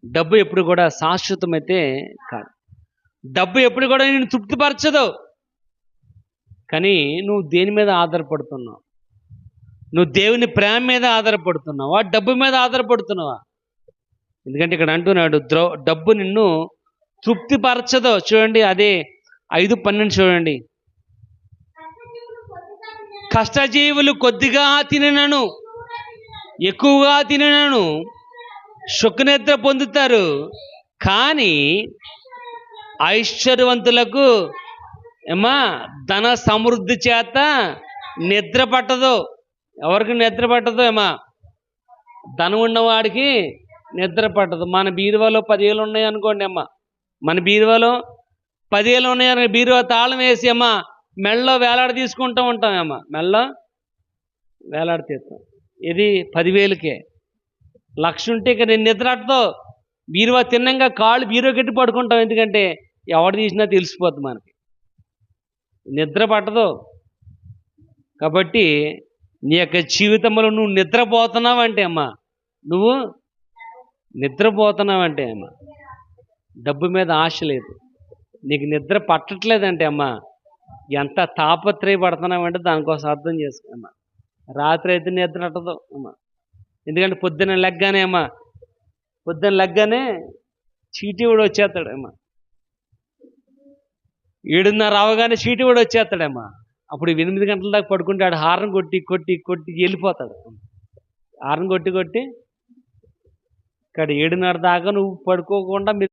డబ్బు ఎప్పుడు కూడా శాశ్వతమైతే కాదు. డబ్బు ఎప్పుడు కూడా నిన్ను తృప్తిపరచదు. కానీ నువ్వు దేని మీద ఆధారపడుతున్నావు? నువ్వు దేవుని ప్రేమ మీద ఆధారపడుతున్నావా? డబ్బు మీద ఆధారపడుతున్నావా? ఎందుకంటే ఇక్కడ అంటున్నాడు డబ్బు నిన్ను తృప్తిపరచదు. చూడండి, అదే 5:12 చూడండి. కష్టజీవులు కొద్దిగా తినను, ఎక్కువగా తినను సుఖనిద్ర పొందుతారు, కానీ ఐశ్వర్యవంతులకు ఏమా ధన సమృద్ధి చేత నిద్ర పట్టదు. ఎవరికి నిద్ర పట్టదు? ఏమా ధనం ఉన్నవాడికి నిద్ర పట్టదు. మన బీరువాలో 10,000 ఉన్నాయి అనుకోండి అమ్మా, మన బీరువాలో 10,000 ఉన్నాయని బీరువా తాళం వేసి అమ్మా మెళ్ళలో వేలాడ తీసుకుంటూ ఉంటాం. అమ్మా మెళ్ళలో వేలాడ తీస్తాం. ఇది 10,000కే. 1,00,000 ఉంటే ఇక నేను నిద్ర పట్టదు. బీరువా తిన్నంగా కాళ్ళు బీరువా కట్టి పడుకుంటాం. ఎందుకంటే ఎవడు తీసినా తెలిసిపోద్ది మనకి. నిద్ర పట్టదు. కాబట్టి నీ యొక్క జీవితంలో నువ్వు నిద్రపోతున్నావంటే అమ్మా, నువ్వు నిద్రపోతున్నావంటే అమ్మా డబ్బు మీద ఆశ లేదు. నీకు నిద్ర పట్టట్లేదంటే అమ్మా ఎంత తాపత్రయపడుతున్నావంటే దానికోసం అర్థం చేసుకోమ్మా. రాత్రి అయితే నిద్ర పట్టదు అమ్మా. ఎందుకంటే పొద్దున్న లెగ్గానే చీటీ కూడా వచ్చేస్తాడమ్మా. 7:30 అవగానే చీటీ కూడా వచ్చేస్తాడమ్మా. అప్పుడు 8 గంటల దాకా పడుకుంటాడు. హార్న్ కొట్టి కొట్టి కొట్టి వెళ్ళిపోతాడు. హార్న్ కొట్టి కొట్టి ఇక్కడ 7:30 దాకా నువ్వు పడుకోకుండా